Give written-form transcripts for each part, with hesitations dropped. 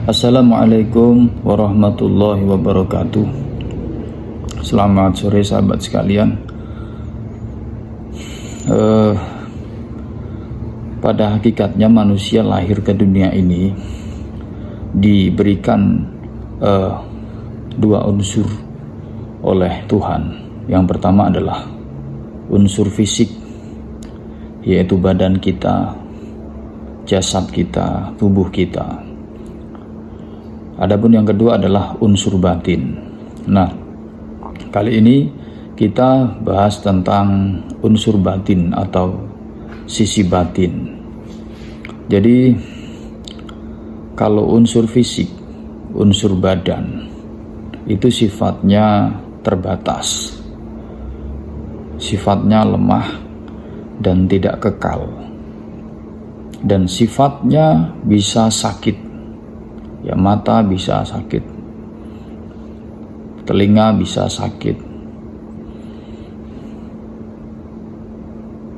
Assalamualaikum warahmatullahi wabarakatuh. Selamat sore sahabat sekalian. Pada hakikatnya manusia lahir ke dunia ini diberikan dua unsur oleh Tuhan. Yang pertama adalah unsur fisik, yaitu badan kita, jasad kita, tubuh kita. Adapun yang kedua adalah unsur batin. Nah, kali ini kita bahas tentang unsur batin atau sisi batin. Jadi kalau unsur fisik, unsur badan itu sifatnya terbatas, sifatnya lemah dan tidak kekal, dan sifatnya bisa sakit. Ya, mata bisa sakit, telinga bisa sakit,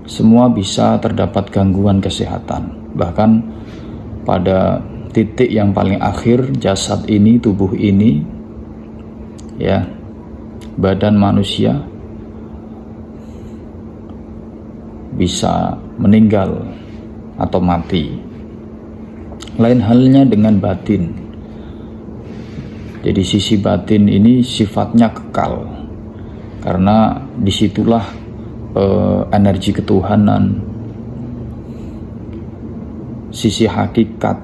semua bisa terdapat gangguan kesehatan. Bahkan pada titik yang paling akhir, jasad ini, tubuh ini, ya, badan manusia bisa meninggal atau mati. Lain halnya dengan batin. Jadi sisi batin ini sifatnya kekal, karena disitulah energi ketuhanan, sisi hakikat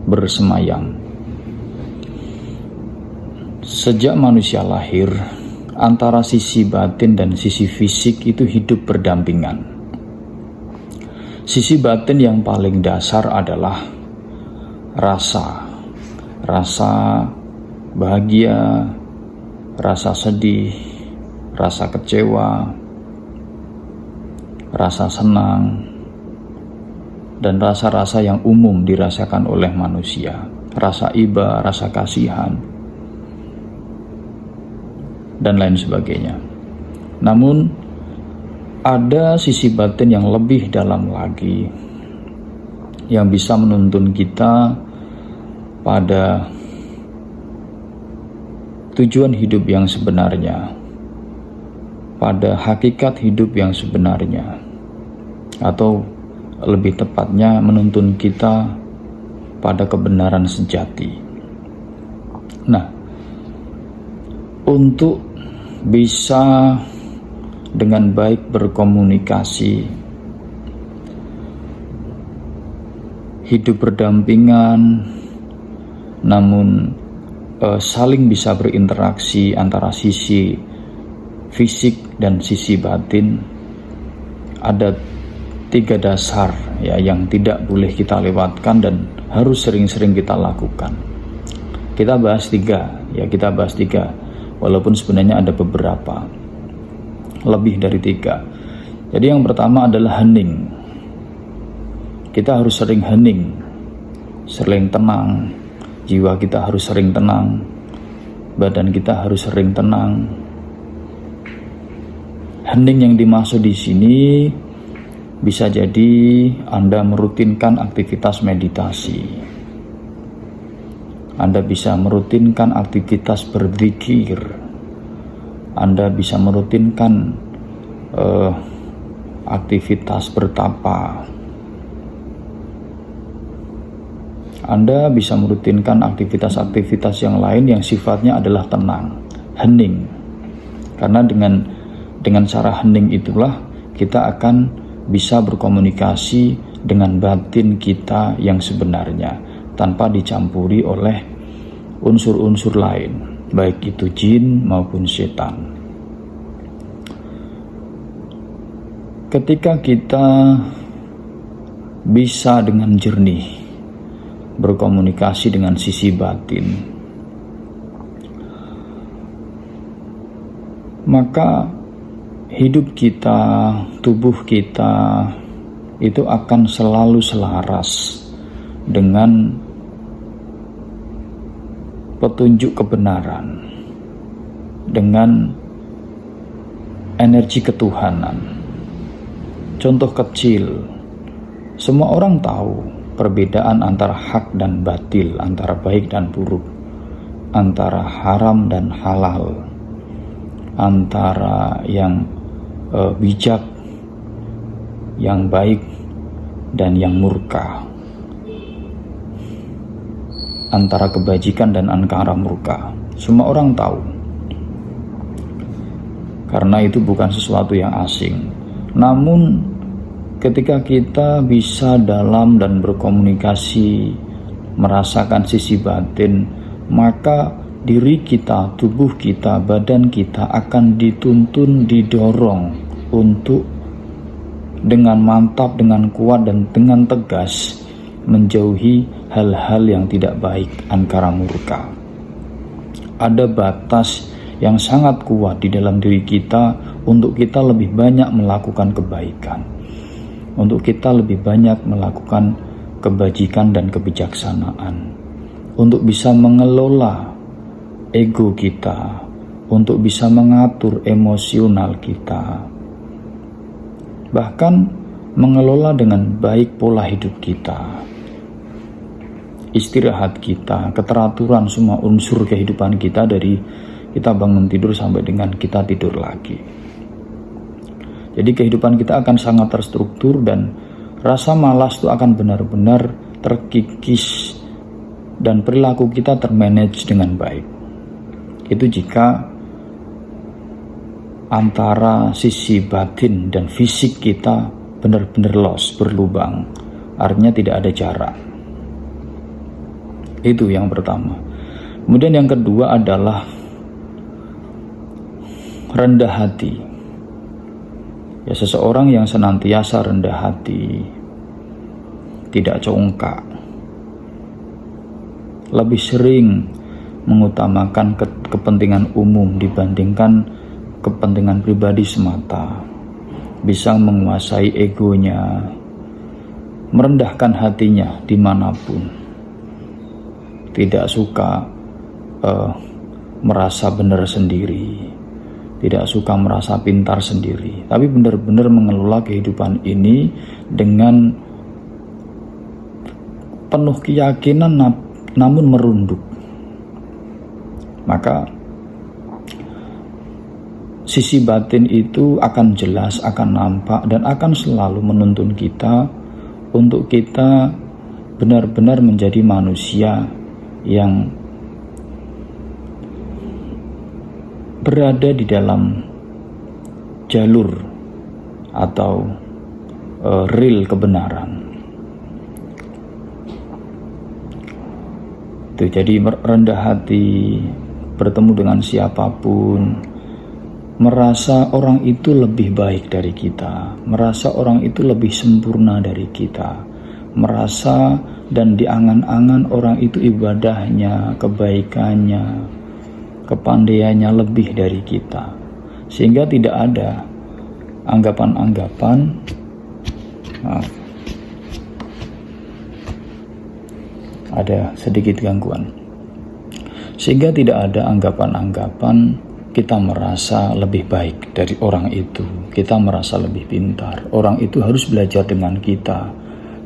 bersemayam. Sejak manusia lahir, antara sisi batin dan sisi fisik itu hidup berdampingan. Sisi batin yang paling dasar adalah rasa bahagia, rasa sedih, rasa kecewa, rasa senang, dan rasa-rasa yang umum dirasakan oleh manusia, rasa iba, rasa kasihan, dan lain sebagainya. Namun ada sisi batin yang lebih dalam lagi, yang bisa menuntun kita pada tujuan hidup yang sebenarnya, pada hakikat hidup yang sebenarnya, atau lebih tepatnya menuntun kita pada kebenaran sejati. Nah, untuk bisa dengan baik berkomunikasi, hidup berdampingan, namun saling bisa berinteraksi antara sisi fisik dan sisi batin, ada 3 dasar ya yang tidak boleh kita lewatkan dan harus sering-sering kita lakukan. Kita bahas 3 ya, walaupun sebenarnya ada beberapa, lebih dari 3. Jadi yang pertama adalah hening. Kita harus sering hening, sering tenang. Jiwa kita harus sering tenang, badan kita harus sering tenang. Hening yang dimaksud di sini bisa jadi Anda merutinkan aktivitas meditasi, Anda bisa merutinkan aktivitas berzikir, Anda bisa merutinkan aktivitas bertapa, Anda bisa merutinkan aktivitas-aktivitas yang lain yang sifatnya adalah tenang, hening. Karena dengan cara hening itulah kita akan bisa berkomunikasi dengan batin kita yang sebenarnya, tanpa dicampuri oleh unsur-unsur lain, baik itu jin maupun setan. Ketika kita bisa dengan jernih berkomunikasi dengan sisi batin, maka hidup kita, tubuh kita itu akan selalu selaras dengan petunjuk kebenaran, dengan energi ketuhanan. Contoh kecil, semua orang tahu perbedaan antara hak dan batil, antara baik dan buruk, antara haram dan halal, antara yang bijak, yang baik, dan yang murka, antara kebajikan dan antara murka. Semua orang tahu, karena itu bukan sesuatu yang asing. Namun ketika kita bisa dalam dan berkomunikasi, merasakan sisi batin, maka diri kita, tubuh kita, badan kita akan dituntun, didorong untuk dengan mantap, dengan kuat, dan dengan tegas menjauhi hal-hal yang tidak baik, angkara murka. Ada batas yang sangat kuat di dalam diri kita untuk kita lebih banyak melakukan kebaikan, untuk kita lebih banyak melakukan kebajikan dan kebijaksanaan, untuk bisa mengelola ego kita, untuk bisa mengatur emosional kita, bahkan mengelola dengan baik pola hidup kita, istirahat kita, keteraturan semua unsur kehidupan kita, dari kita bangun tidur sampai dengan kita tidur lagi. Jadi kehidupan kita akan sangat terstruktur dan rasa malas itu akan benar-benar terkikis dan perilaku kita termanage dengan baik. Itu jika antara sisi batin dan fisik kita benar-benar loss, berlubang, artinya tidak ada jarak. Itu yang pertama. Kemudian yang kedua adalah rendah hati. Ya, seseorang yang senantiasa rendah hati, tidak congkak, lebih sering mengutamakan kepentingan umum dibandingkan kepentingan pribadi semata, bisa menguasai egonya, merendahkan hatinya dimanapun, tidak suka merasa benar sendiri, tidak suka merasa pintar sendiri, tapi benar-benar mengelola kehidupan ini dengan penuh keyakinan namun merunduk. Maka sisi batin itu akan jelas, akan nampak, dan akan selalu menuntun kita untuk kita benar-benar menjadi manusia yang berada di dalam jalur atau real kebenaran. Itu jadi rendah hati, bertemu dengan siapapun, merasa orang itu lebih baik dari kita, merasa orang itu lebih sempurna dari kita, merasa dan diangan-angan orang itu ibadahnya, kebaikannya, kepandaiannya lebih dari kita, sehingga tidak ada anggapan-anggapan ada sedikit gangguan, sehingga tidak ada anggapan-anggapan kita merasa lebih baik dari orang itu, kita merasa lebih pintar, orang itu harus belajar dengan kita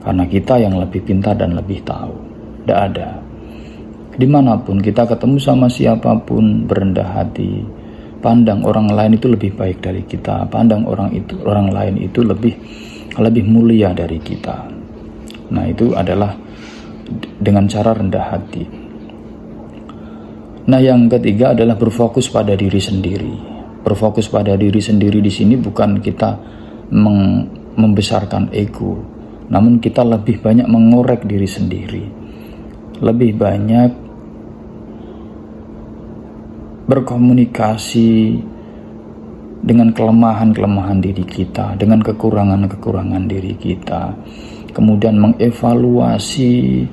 karena kita yang lebih pintar dan lebih tahu. Tidak ada. Dimanapun kita ketemu sama siapapun, berendah hati, pandang orang lain itu lebih baik dari kita, pandang orang lain itu lebih mulia dari kita. Nah, itu adalah dengan cara rendah hati. Nah, yang ketiga adalah berfokus pada diri sendiri. Berfokus pada diri sendiri di sini bukan kita membesarkan ego, namun kita lebih banyak mengorek diri sendiri, lebih banyak berkomunikasi dengan kelemahan-kelemahan diri kita, dengan kekurangan-kekurangan diri kita, kemudian mengevaluasi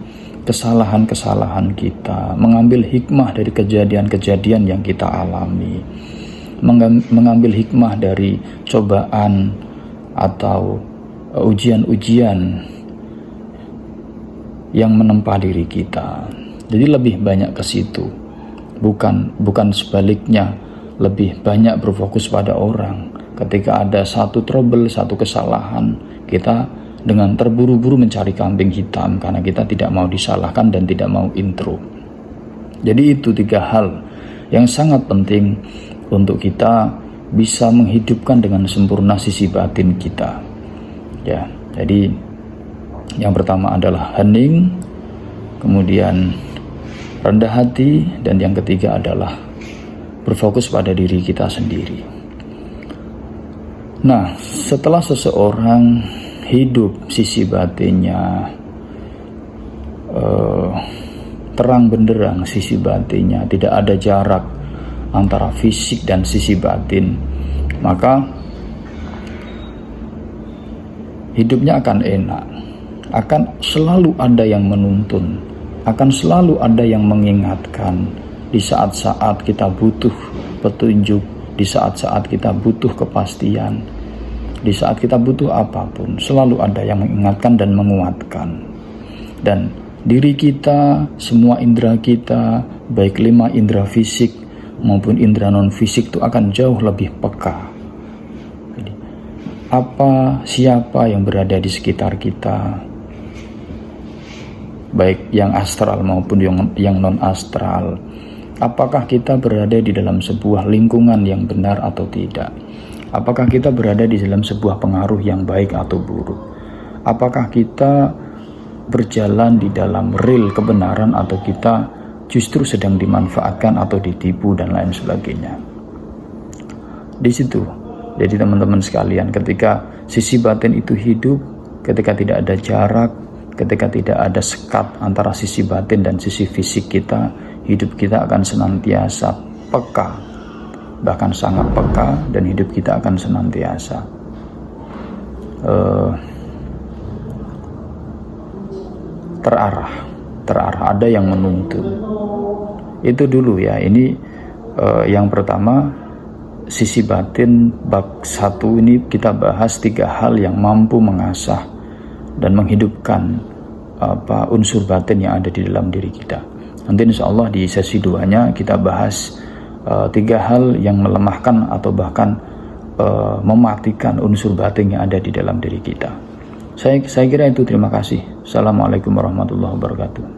kesalahan-kesalahan kita, mengambil hikmah dari kejadian-kejadian yang kita alami, mengambil hikmah dari cobaan atau ujian-ujian yang menempa diri kita. Jadi lebih banyak ke situ, bukan sebaliknya, lebih banyak berfokus pada orang. Ketika ada satu trouble, satu kesalahan, kita dengan terburu-buru mencari kambing hitam karena kita tidak mau disalahkan dan tidak mau intro. Jadi itu 3 hal yang sangat penting untuk kita bisa menghidupkan dengan sempurna sisi batin kita. Ya, jadi yang pertama adalah hening, kemudian rendah hati, dan yang ketiga adalah berfokus pada diri kita sendiri. Nah, setelah seseorang hidup sisi batinnya terang benderang, sisi batinnya tidak ada jarak antara fisik dan sisi batin, maka hidupnya akan enak, akan selalu ada yang menuntun, akan selalu ada yang mengingatkan di saat-saat kita butuh petunjuk, di saat-saat kita butuh kepastian, di saat kita butuh apapun, selalu ada yang mengingatkan dan menguatkan. Dan diri kita, semua indera kita, baik 5 indera fisik maupun indera non fisik itu akan jauh lebih peka. Jadi, siapa yang berada di sekitar kita, baik yang astral maupun yang non astral, apakah kita berada di dalam sebuah lingkungan yang benar atau tidak? Apakah kita berada di dalam sebuah pengaruh yang baik atau buruk? Apakah kita berjalan di dalam rel kebenaran atau kita justru sedang dimanfaatkan atau ditipu dan lain sebagainya? Di situ. Jadi teman-teman sekalian, ketika sisi batin itu hidup, ketika tidak ada jarak, ketika tidak ada sekat antara sisi batin dan sisi fisik kita, hidup kita akan senantiasa peka, bahkan sangat peka, dan hidup kita akan senantiasa terarah, ada yang menuntun. Itu dulu ya. Ini yang pertama, sisi batin bab 1 ini kita bahas 3 hal yang mampu mengasah dan menghidupkan unsur batin yang ada di dalam diri kita. Nanti insya Allah di sesi 2-nya kita bahas 3 hal yang melemahkan atau bahkan mematikan unsur batin yang ada di dalam diri kita. Saya kira itu. Terima kasih. Assalamualaikum warahmatullahi wabarakatuh.